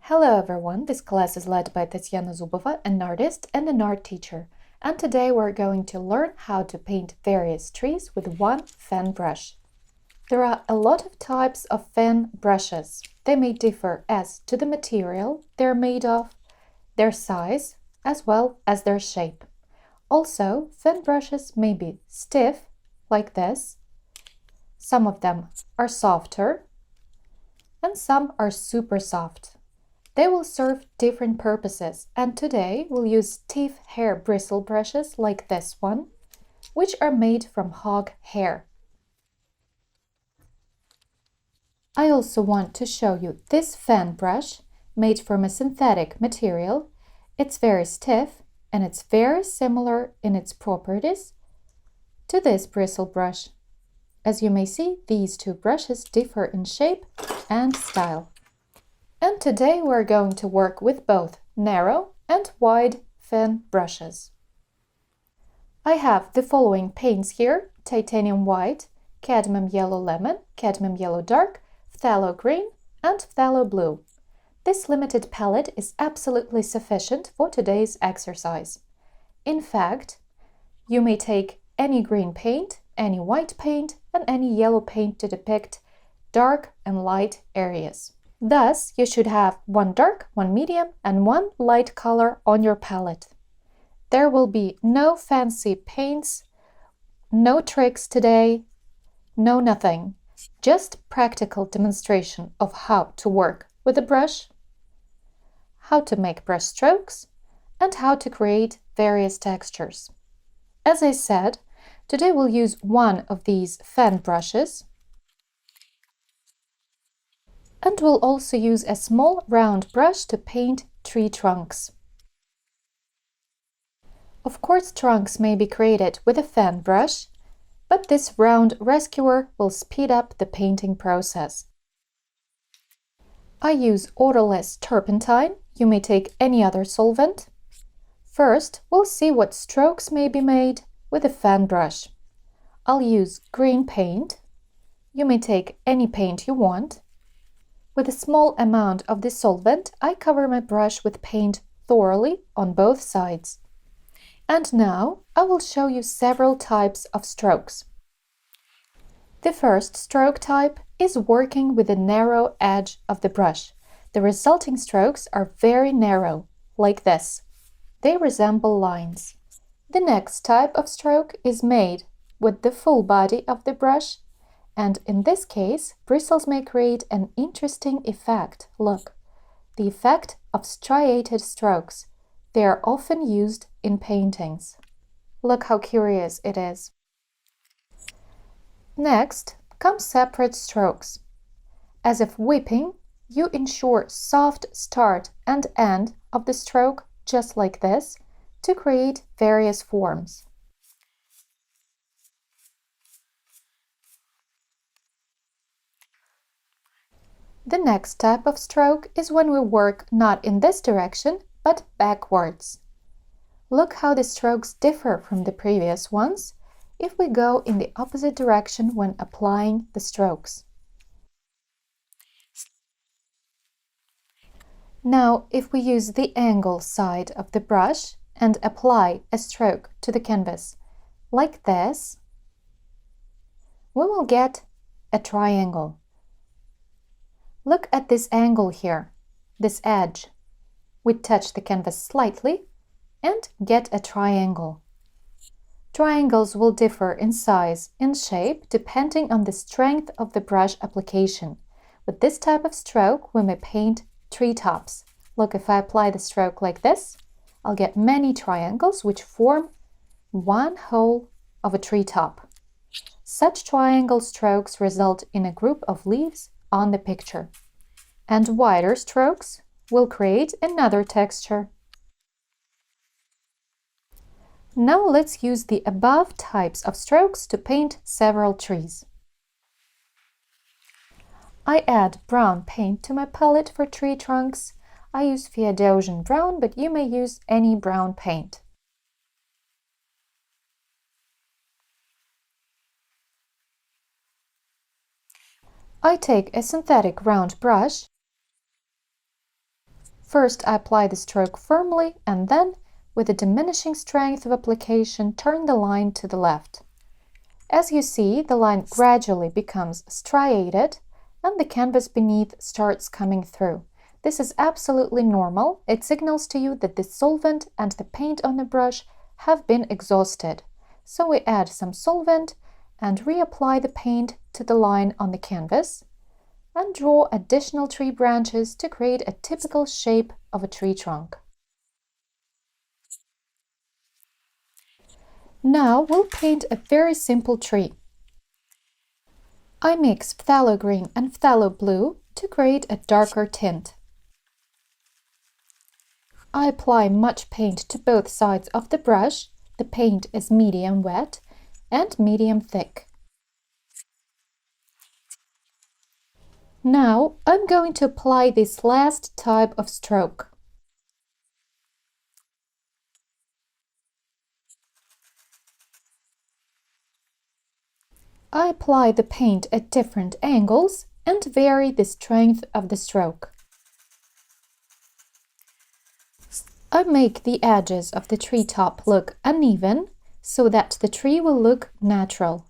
Hello everyone, this class is led by Tatiana Zubova, an artist and an art teacher. And today we're going to learn how to paint various trees with one fan brush. There are a lot of types of fan brushes. They may differ as to the material they're made of, their size, as well as their shape. Also, fan brushes may be stiff, like this. Some of them are softer, and some are super soft. They will serve different purposes, and today we'll use stiff hair bristle brushes like this one, which are made from hog hair. I also want to show you this fan brush made from a synthetic material. It's very stiff and it's very similar in its properties to this bristle brush. As you may see, these two brushes differ in shape and style. And today we're going to work with both narrow and wide fan brushes. I have the following paints here: titanium white, cadmium yellow lemon, cadmium yellow dark, phthalo green, and phthalo blue. This limited palette is absolutely sufficient for today's exercise. In fact, you may take any green paint, any white paint, and any yellow paint to depict dark and light areas. Thus, you should have one dark, one medium, and one light color on your palette. There will be no fancy paints, no tricks today, no nothing. Just practical demonstration of how to work with a brush, how to make brush strokes, and how to create various textures. As I said, today we'll use one of these fan brushes, and we'll also use a small round brush to paint tree trunks. Of course, trunks may be created with a fan brush, but this round rescuer will speed up the painting process. I use odorless turpentine. You may take any other solvent. First, we'll see what strokes may be made with a fan brush. I'll use green paint. You may take any paint you want. With a small amount of the solvent, I cover my brush with paint thoroughly on both sides. And now I will show you several types of strokes. The first stroke type is working with the narrow edge of the brush. The resulting strokes are very narrow, like this. They resemble lines. The next type of stroke is made with the full body of the brush, and in this case, bristles may create an interesting effect. Look, the effect of striated strokes. They are often used in paintings. Look how curious it is. Next come separate strokes. As if whipping, you ensure soft start and end of the stroke, just like this, to create various forms. The next type of stroke is when we work not in this direction, but backwards. Look how the strokes differ from the previous ones if we go in the opposite direction when applying the strokes. Now, if we use the angle side of the brush and apply a stroke to the canvas, like this, we will get a triangle. Look at this angle here, this edge. We touch the canvas slightly and get a triangle. Triangles will differ in size and shape depending on the strength of the brush application. With this type of stroke, we may paint treetops. Look, if I apply the stroke like this, I'll get many triangles which form one whole of a treetop. Such triangle strokes result in a group of leaves on the picture. And wider strokes will create another texture. Now let's use the above types of strokes to paint several trees. I add brown paint to my palette for tree trunks. I use Feodosian brown, but you may use any brown paint. I take a synthetic round brush First, I apply the stroke firmly and then, with a diminishing strength of application, turn the line to the left. As you see, the line gradually becomes striated and the canvas beneath starts coming through. This is absolutely normal. It signals to you that the solvent and the paint on the brush have been exhausted. So we add some solvent and reapply the paint to the line on the canvas and draw additional tree branches to create a typical shape of a tree trunk. Now we'll paint a very simple tree. I mix phthalo green and phthalo blue to create a darker tint. I apply much paint to both sides of the brush. The paint is medium wet and medium thick. Now I'm going to apply this last type of stroke. I apply the paint at different angles and vary the strength of the stroke. I make the edges of the tree top look uneven so that the tree will look natural.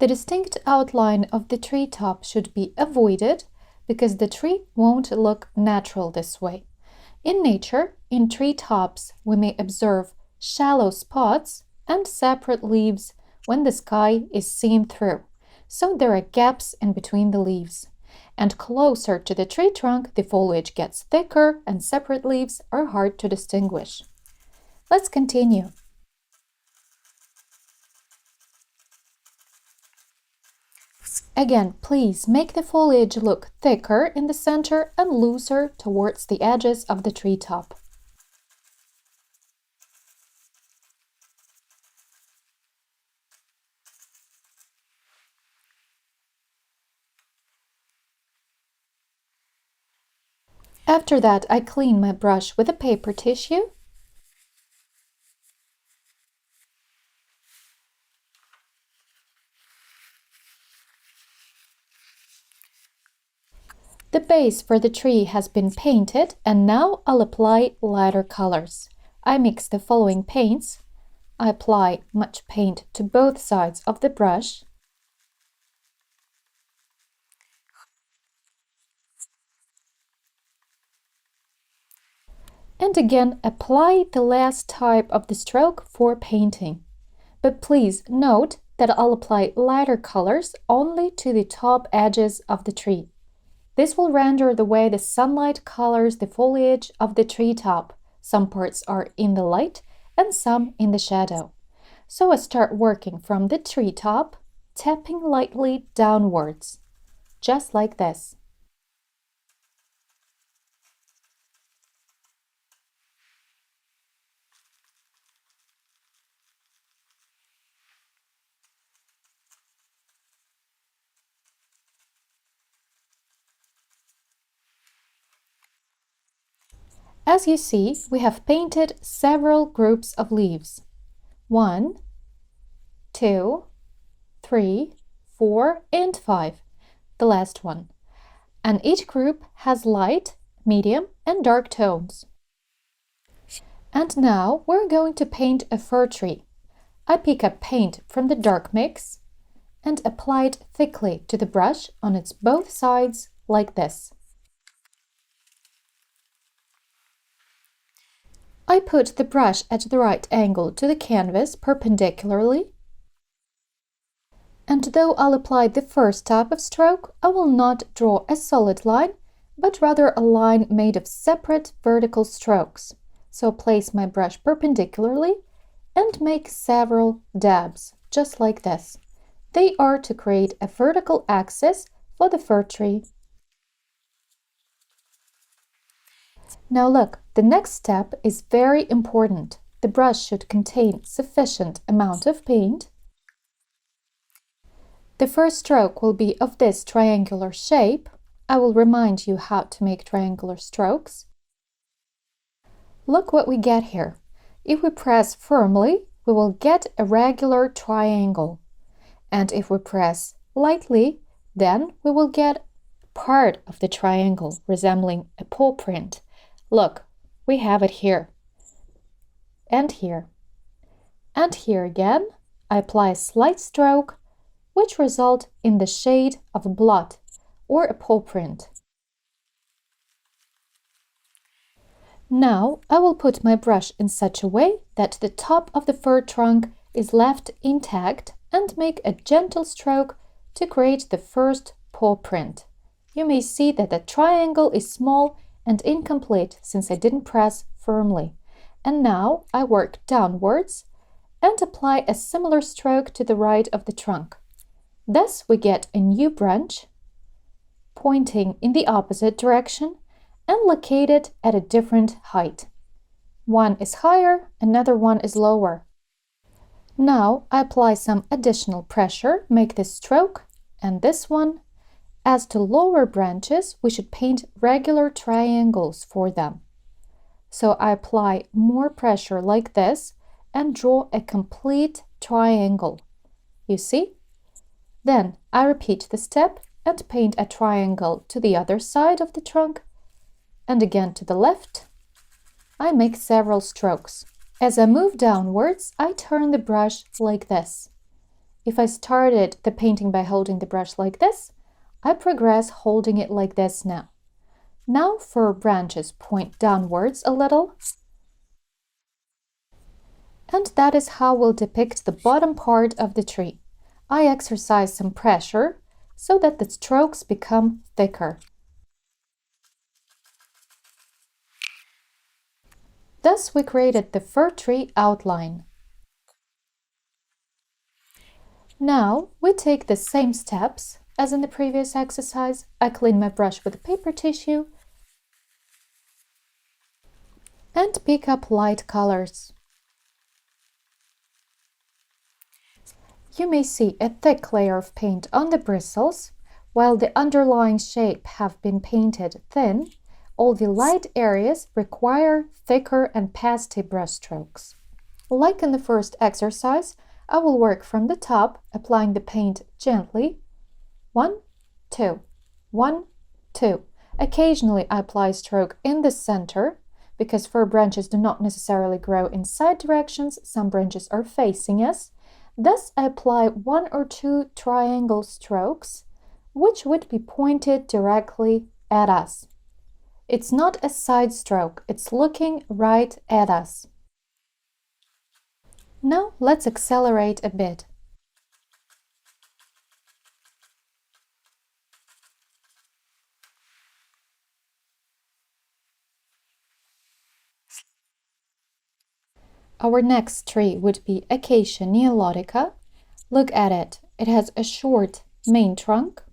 The distinct outline of the tree top should be avoided because the tree won't look natural this way. In nature, in tree tops, we may observe shallow spots and separate leaves when the sky is seen through, so there are gaps in between the leaves. And closer to the tree trunk, the foliage gets thicker and separate leaves are hard to distinguish. Let's continue. Again, please make the foliage look thicker in the center and looser towards the edges of the tree top. After that, I clean my brush with a paper tissue . The base for the tree has been painted and now I'll apply lighter colors. I mix the following paints. I apply much paint to both sides of the brush. And again, apply the last type of the stroke for painting. But please note that I'll apply lighter colors only to the top edges of the tree. This will render the way the sunlight colors the foliage of the tree top. Some parts are in the light and some in the shadow. So I start working from the tree top, tapping lightly downwards, just like this. As you see, we have painted several groups of leaves. 1, 2, 3, 4, and 5, the last one. And each group has light, medium, and dark tones. And now we're going to paint a fir tree. I pick up paint from the dark mix and apply it thickly to the brush on its both sides like this. I put the brush at the right angle to the canvas perpendicularly, and though I'll apply the first type of stroke, I will not draw a solid line, but rather a line made of separate vertical strokes. So place my brush perpendicularly and make several dabs, just like this. They are to create a vertical axis for the fir tree. Now look, the next step is very important. The brush should contain sufficient amount of paint. The first stroke will be of this triangular shape. I will remind you how to make triangular strokes. Look what we get here. If we press firmly, we will get a regular triangle. And if we press lightly, then we will get part of the triangle resembling a paw print. Look, we have it here and here. And here again, I apply a slight stroke, which result in the shade of blood or a paw print. Now I will put my brush in such a way that the top of the fir trunk is left intact and make a gentle stroke to create the first paw print. You may see that the triangle is small and incomplete since I didn't press firmly. And now I work downwards and apply a similar stroke to the right of the trunk. Thus we get a new branch pointing in the opposite direction and located at a different height. One is higher, another one is lower. Now I apply some additional pressure, make this stroke and this one. As to lower branches, we should paint regular triangles for them. So I apply more pressure like this and draw a complete triangle. You see? Then I repeat the step and paint a triangle to the other side of the trunk and again to the left. I make several strokes. As I move downwards, I turn the brush like this. If I started the painting by holding the brush like this, I progress holding it like this now. Now fir branches point downwards a little. And that is how we'll depict the bottom part of the tree. I exercise some pressure so that the strokes become thicker. Thus we created the fir tree outline. Now we take the same steps as in the previous exercise. I clean my brush with a paper tissue and pick up light colors. You may see a thick layer of paint on the bristles, while the underlying shape have been painted thin. All the light areas require thicker and pasty brushstrokes. Like in the first exercise, I will work from the top, applying the paint gently. 1, 2, 1, 2. Occasionally I apply a stroke in the center, because fir branches do not necessarily grow in side directions, some branches are facing us. Thus I apply 1 or 2 triangle strokes, which would be pointed directly at us. It's not a side stroke, it's looking right at us. Now let's accelerate a bit. Our next tree would be Acacia neolotica. Look at it. It has a short main trunk.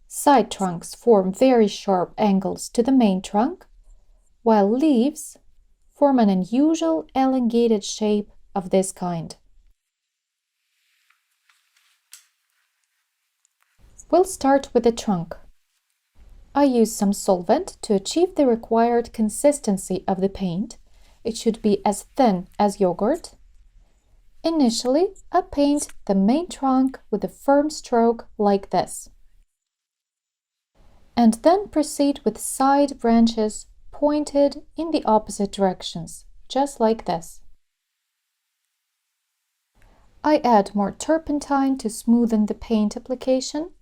Side trunks form very sharp angles to the main trunk, while leaves form an unusual elongated shape of this kind. We'll start with the trunk. I use some solvent to achieve the required consistency of the paint. It should be as thin as yogurt. Initially, I paint the main trunk with a firm stroke like this, and then proceed with side branches pointed in the opposite directions, just like this. I add more turpentine to smoothen the paint application.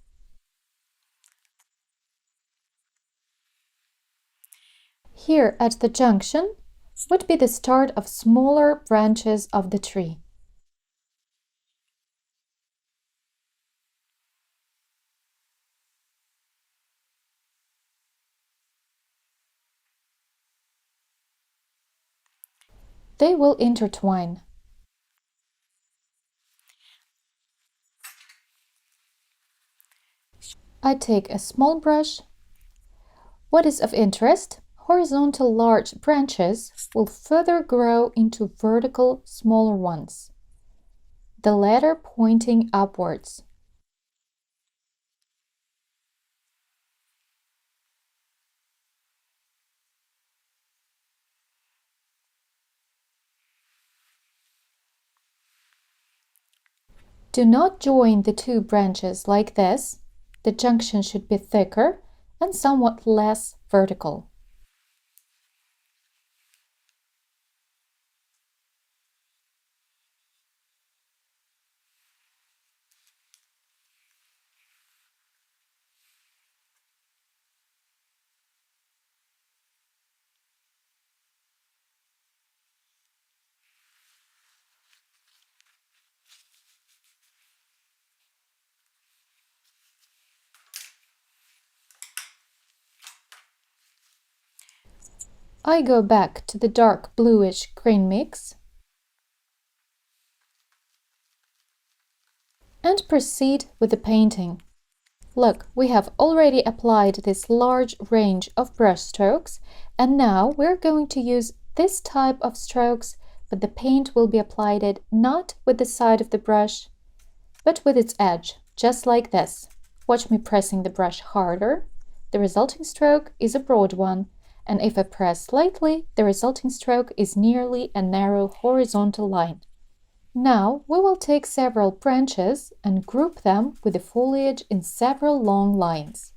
Here at the junction would be the start of smaller branches of the tree. They will intertwine. I take a small brush. What is of interest? Horizontal large branches will further grow into vertical smaller ones, the latter pointing upwards. Do not join the two branches like this. The junction should be thicker and somewhat less vertical. I go back to the dark bluish green mix and proceed with the painting. Look, we have already applied this large range of brush strokes, and now we're going to use this type of strokes, but the paint will be applied not with the side of the brush, but with its edge, just like this. Watch me pressing the brush harder. The resulting stroke is a broad one, and if I press lightly, the resulting stroke is nearly a narrow horizontal line. Now we will take several branches and group them with the foliage in several long lines.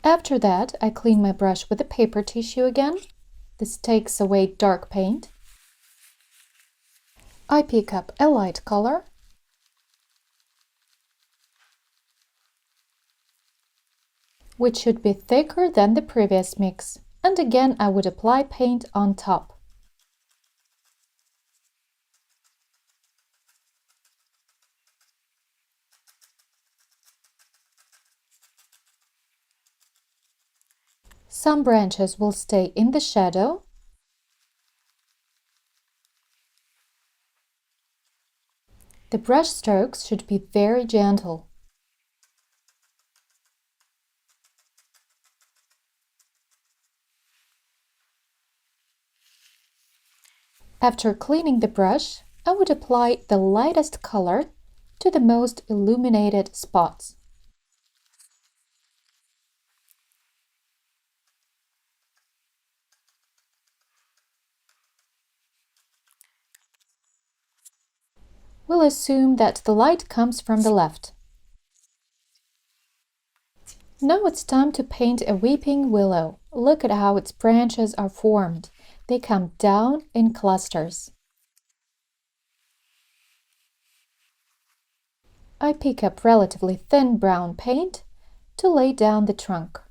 After that, I clean my brush with a paper tissue again. This takes away dark paint. I pick up a light color which should be thicker than the previous mix, and again I would apply paint on top. Some branches will stay in the shadow. The brush strokes should be very gentle. After cleaning the brush, I would apply the lightest color to the most illuminated spots. We'll assume that the light comes from the left. Now it's time to paint a weeping willow. Look at how its branches are formed. They come down in clusters. I pick up relatively thin brown paint to lay down the trunk.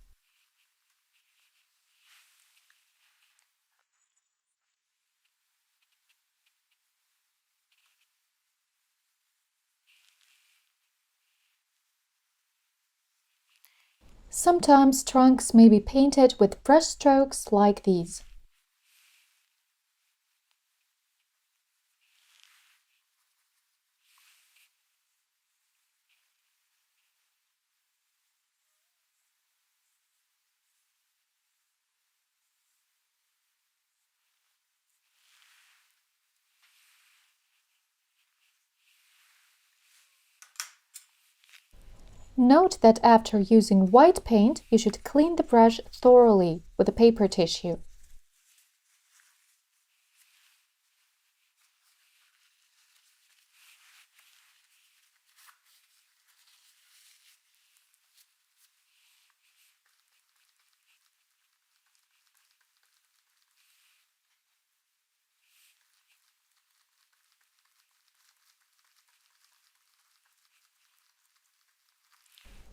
Sometimes trunks may be painted with brush strokes like these. Note that after using white paint, you should clean the brush thoroughly with a paper tissue.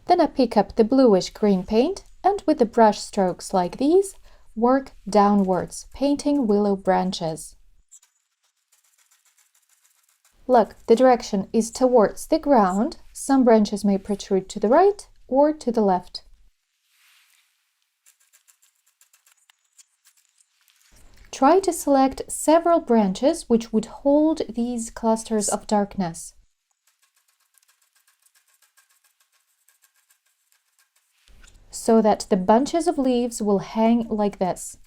Then I pick up the bluish-green paint and with the brush strokes like these, work downwards, painting willow branches. Look, the direction is towards the ground. Some branches may protrude to the right, or to the left. Try to select several branches which would hold these clusters of darkness. So that the bunches of leaves will hang like this.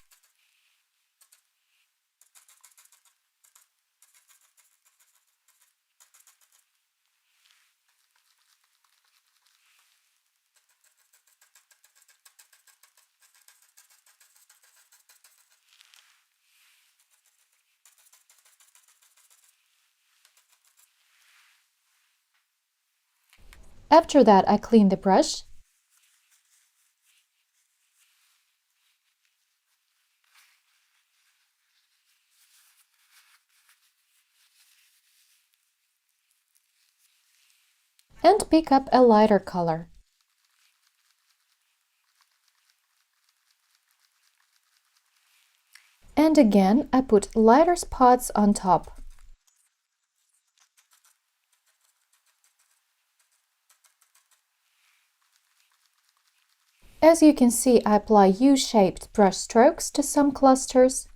After that, I clean the brush and pick up a lighter color. And again, I put lighter spots on top. As you can see, I apply U-shaped brush strokes to some clusters.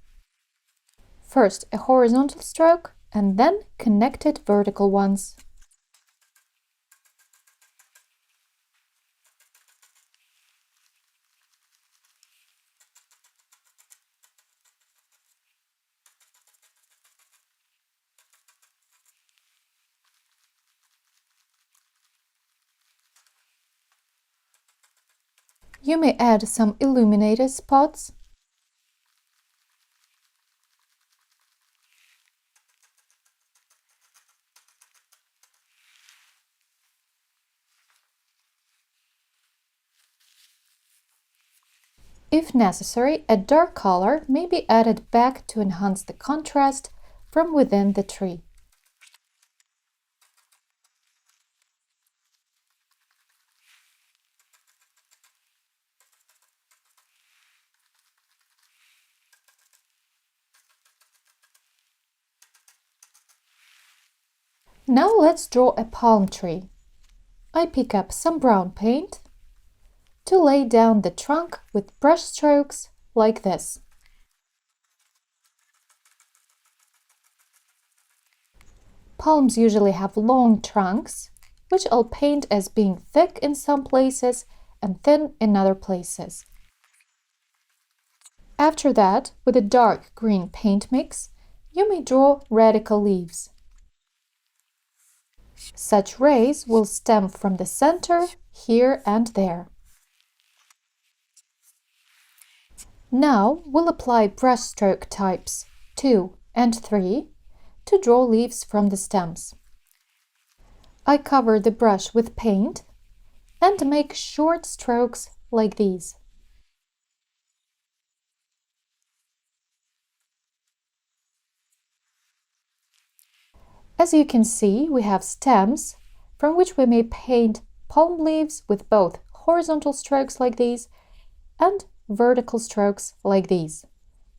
First a horizontal stroke and then connected vertical ones. You may add some illuminated spots. If necessary, a dark color may be added back to enhance the contrast from within the tree. Now let's draw a palm tree. I pick up some brown paint to lay down the trunk with brush strokes like this. Palms usually have long trunks, which I'll paint as being thick in some places and thin in other places. After that, with a dark green paint mix, you may draw radical leaves. Such rays will stem from the center, here and there. Now we'll apply brushstroke types 2 and 3 to draw leaves from the stems. I cover the brush with paint and make short strokes like these. As you can see, we have stems from which we may paint palm leaves with both horizontal strokes like these and vertical strokes like these.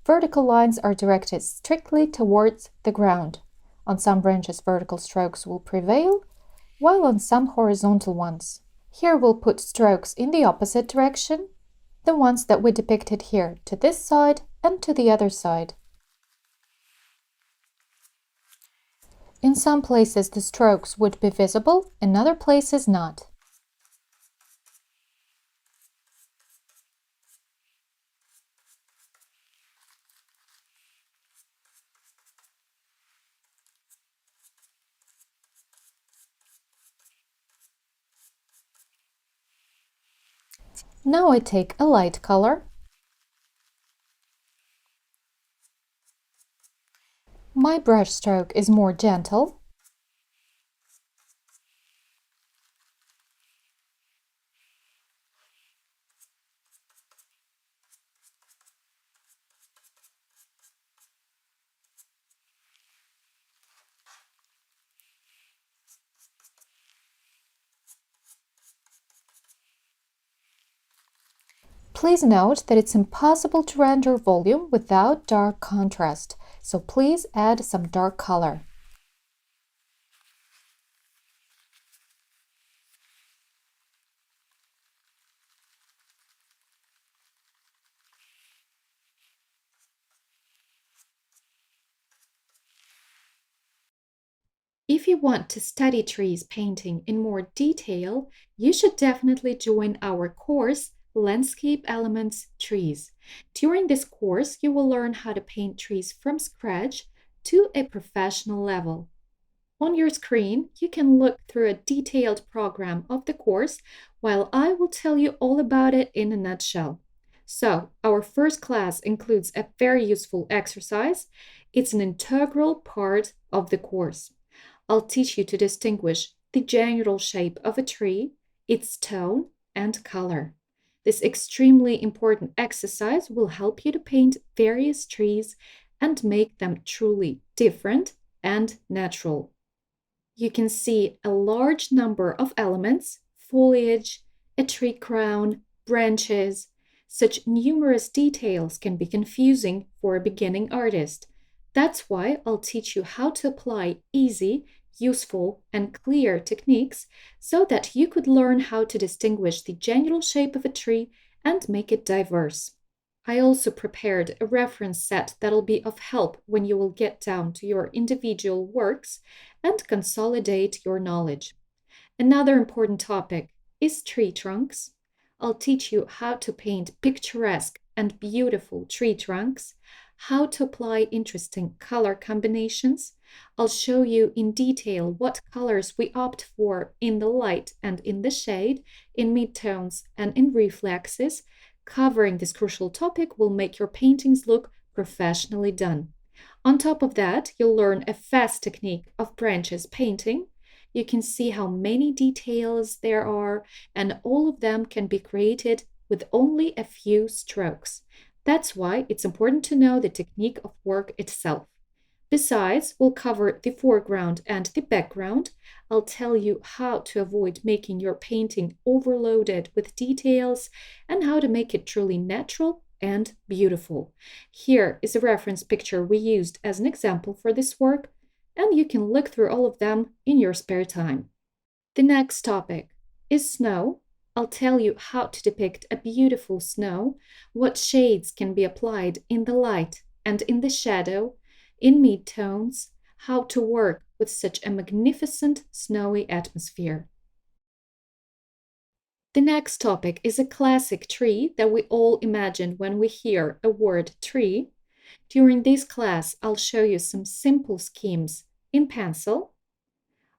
Vertical lines are directed strictly towards the ground. On some branches, vertical strokes will prevail, while on some horizontal ones. Here we'll put strokes in the opposite direction, the ones that we depicted here, to this side and to the other side. In some places the strokes would be visible, in other places not. Now I take a light color. My brush stroke is more gentle. Please note that it's impossible to render volume without dark contrast, so please add some dark color. If you want to study trees painting in more detail, you should definitely join our course, Landscape Elements Trees. During this course, you will learn how to paint trees from scratch to a professional level. On your screen, you can look through a detailed program of the course, while I will tell you all about it in a nutshell. So, our first class includes a very useful exercise. It's an integral part of the course. I'll teach you to distinguish the general shape of a tree, its tone, and color. This extremely important exercise will help you to paint various trees and make them truly different and natural. You can see a large number of elements, foliage, a tree crown, branches. Such numerous details can be confusing for a beginning artist. That's why I'll teach you how to apply easy, useful, and clear techniques so that you could learn how to distinguish the general shape of a tree and make it diverse. I also prepared a reference set that'll be of help when you will get down to your individual works and consolidate your knowledge. Another important topic is tree trunks. I'll teach you how to paint picturesque and beautiful tree trunks, how to apply interesting color combinations. I'll show you in detail what colors we opt for in the light and in the shade, in midtones and in reflexes. Covering this crucial topic will make your paintings look professionally done. On top of that, you'll learn a fast technique of branches painting. You can see how many details there are, and all of them can be created with only a few strokes. That's why it's important to know the technique of work itself. Besides, we'll cover the foreground and the background. I'll tell you how to avoid making your painting overloaded with details and how to make it truly natural and beautiful. Here is a reference picture we used as an example for this work, and you can look through all of them in your spare time. The next topic is snow. I'll tell you how to depict a beautiful snow, what shades can be applied in the light and in the shadow, in midtones, how to work with such a magnificent snowy atmosphere. The next topic is a classic tree that we all imagine when we hear a word tree. During this class, I'll show you some simple schemes in pencil.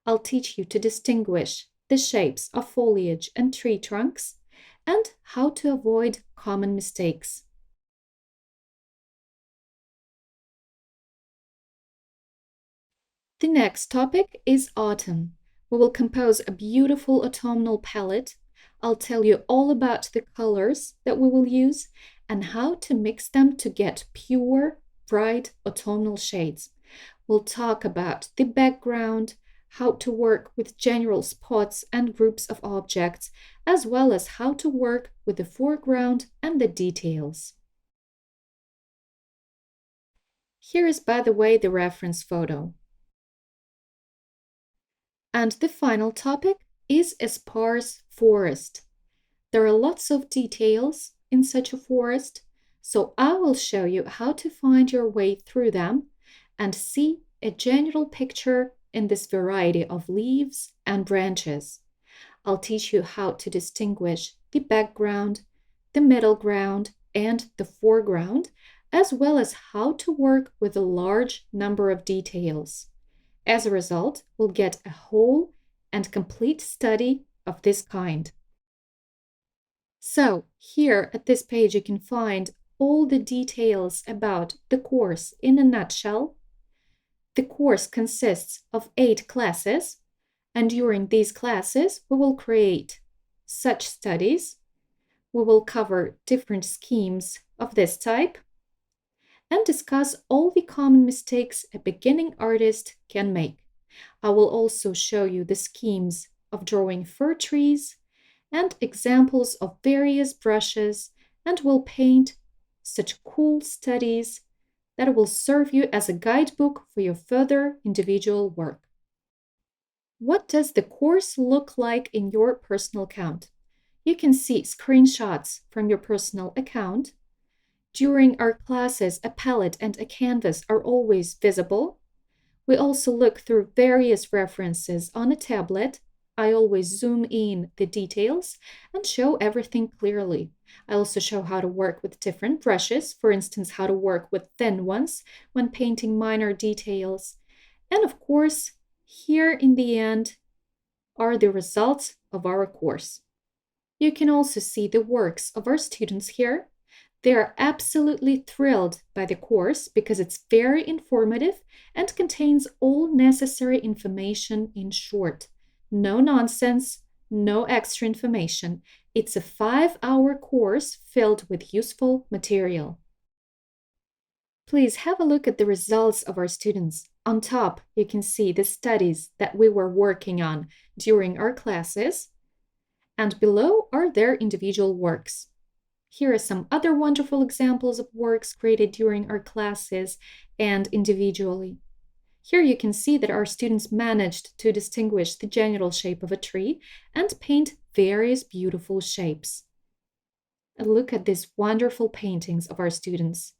I'll teach you to distinguish the shapes of foliage and tree trunks and how to avoid common mistakes. The next topic is autumn. We will compose a beautiful autumnal palette. I'll tell you all about the colors that we will use and how to mix them to get pure, bright autumnal shades. We'll talk about the background, how to work with general spots and groups of objects, as well as how to work with the foreground and the details. Here is, by the way, the reference photo. And the final topic is a sparse forest. There are lots of details in such a forest, so I will show you how to find your way through them and see a general picture in this variety of leaves and branches. I'll teach you how to distinguish the background, the middle ground, and the foreground, as well as how to work with a large number of details. As a result, we'll get a whole and complete study of this kind. So, here at this page, you can find all the details about the course in a nutshell. The course consists of 8 classes, and during these classes, we will create such studies. We will cover different schemes of this type and discuss all the common mistakes a beginning artist can make. I will also show you the schemes of drawing fir trees and examples of various brushes, and will paint such cool studies that will serve you as a guidebook for your further individual work. What does the course look like in your personal account? You can see screenshots from your personal account. During our classes, a palette and a canvas are always visible. We also look through various references on a tablet. I always zoom in the details and show everything clearly. I also show how to work with different brushes, for instance, how to work with thin ones when painting minor details. And of course, here in the end are the results of our course. You can also see the works of our students here. They are absolutely thrilled by the course because it's very informative and contains all necessary information in short. No nonsense, no extra information. It's a 5-hour course filled with useful material. Please have a look at the results of our students. On top, you can see the studies that we were working on during our classes, and below are their individual works. Here are some other wonderful examples of works created during our classes and individually. Here you can see that our students managed to distinguish the general shape of a tree and paint various beautiful shapes. And look at these wonderful paintings of our students.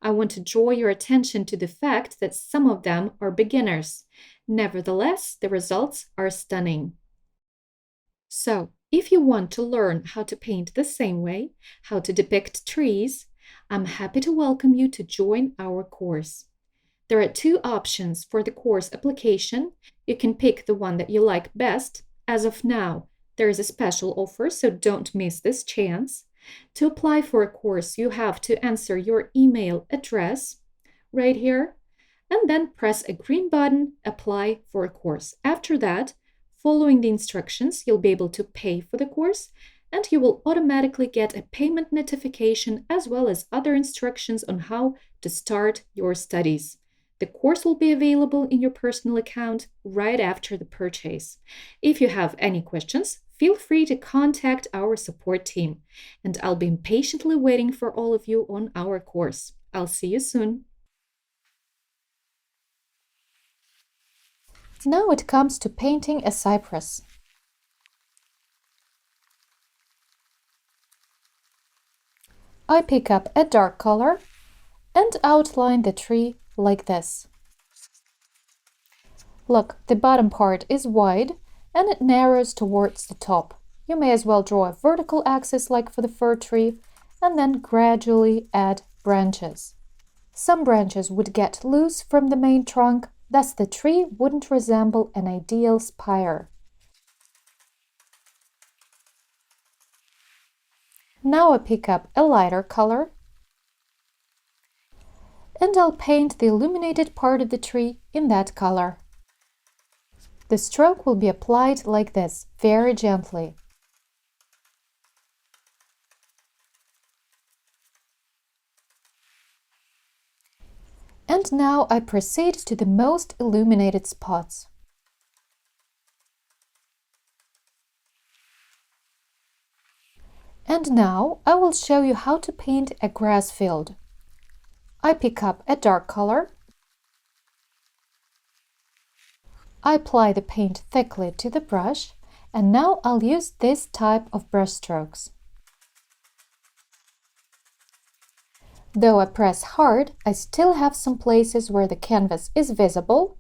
I want to draw your attention to the fact that some of them are beginners. Nevertheless, the results are stunning. So, if you want to learn how to paint the same way, how to depict trees, I'm happy to welcome you to join our course. There are 2 options for the course application. You can pick the one that you like best. As of now, there is a special offer, so don't miss this chance. To apply for a course, you have to answer your email address right here, and then press a green button, Apply for a course. After that, following the instructions, you'll be able to pay for the course, and you will automatically get a payment notification as well as other instructions on how to start your studies. The course will be available in your personal account right after the purchase. If you have any questions, feel free to contact our support team, and I'll be impatiently waiting for all of you on our course. I'll see you soon. Now it comes to painting a cypress. I pick up a dark color and outline the tree like this. Look, the bottom part is wide and it narrows towards the top. You may as well draw a vertical axis like for the fir tree and then gradually add branches. Some branches would get loose from the main trunk, thus the tree wouldn't resemble an ideal spire. Now I pick up a lighter color and I'll paint the illuminated part of the tree in that color. The stroke will be applied like this, very gently. And now I proceed to the most illuminated spots. And now I will show you how to paint a grass field. I pick up a dark color. I apply the paint thickly to the brush, and now I'll use this type of brush strokes. Though I press hard, I still have some places where the canvas is visible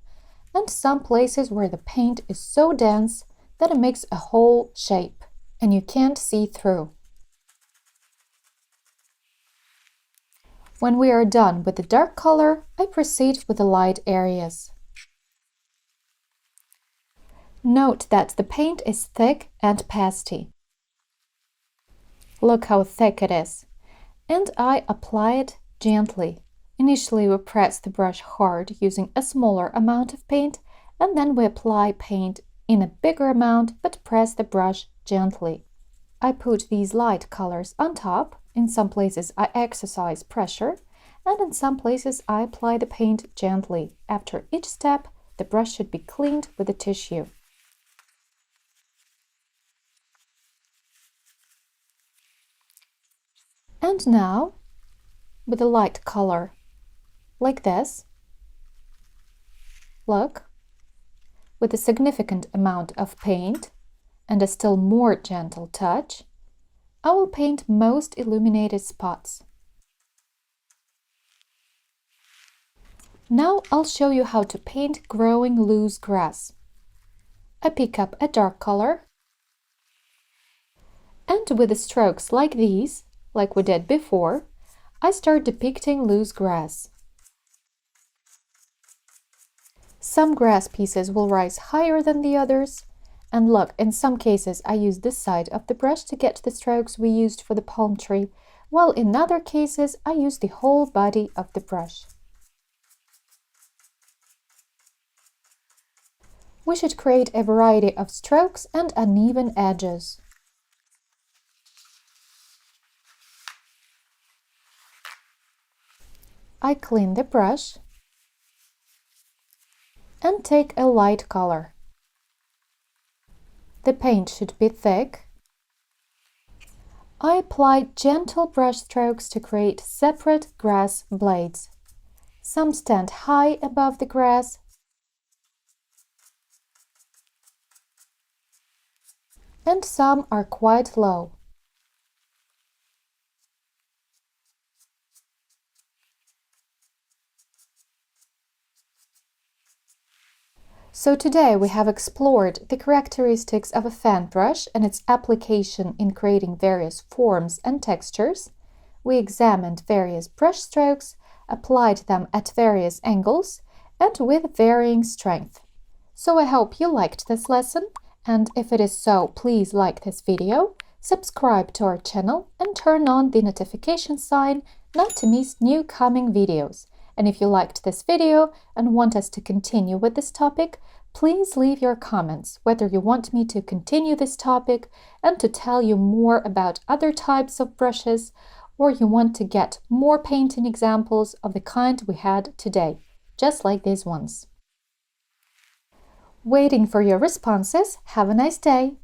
and some places where the paint is so dense that it makes a whole shape and you can't see through. When we are done with the dark color, I proceed with the light areas. Note that the paint is thick and pasty. Look how thick it is. And I apply it gently. Initially, we press the brush hard using a smaller amount of paint, and then we apply paint in a bigger amount but press the brush gently. I put these light colors on top. In some places I exercise pressure, and in some places I apply the paint gently. After each step, the brush should be cleaned with a tissue. And now, with a light color, like this, look, with a significant amount of paint and a still more gentle touch, I will paint most illuminated spots. Now I'll show you how to paint growing loose grass. I pick up a dark color, and with the strokes like these, like we did before, I start depicting loose grass. Some grass pieces will rise higher than the others, and look, in some cases I use this side of the brush to get the strokes we used for the palm tree, while in other cases I use the whole body of the brush. We should create a variety of strokes and uneven edges. I clean the brush and take a light color. The paint should be thick. I apply gentle brush strokes to create separate grass blades. Some stand high above the grass, and some are quite low. So today we have explored the characteristics of a fan brush and its application in creating various forms and textures. We examined various brush strokes, applied them at various angles, and with varying strength. So I hope you liked this lesson, and if it is so, please like this video, subscribe to our channel, and turn on the notification sign not to miss new coming videos. And if you liked this video and want us to continue with this topic, please leave your comments whether you want me to continue this topic and to tell you more about other types of brushes, or you want to get more painting examples of the kind we had today, just like these ones. Waiting for your responses. Have a nice day!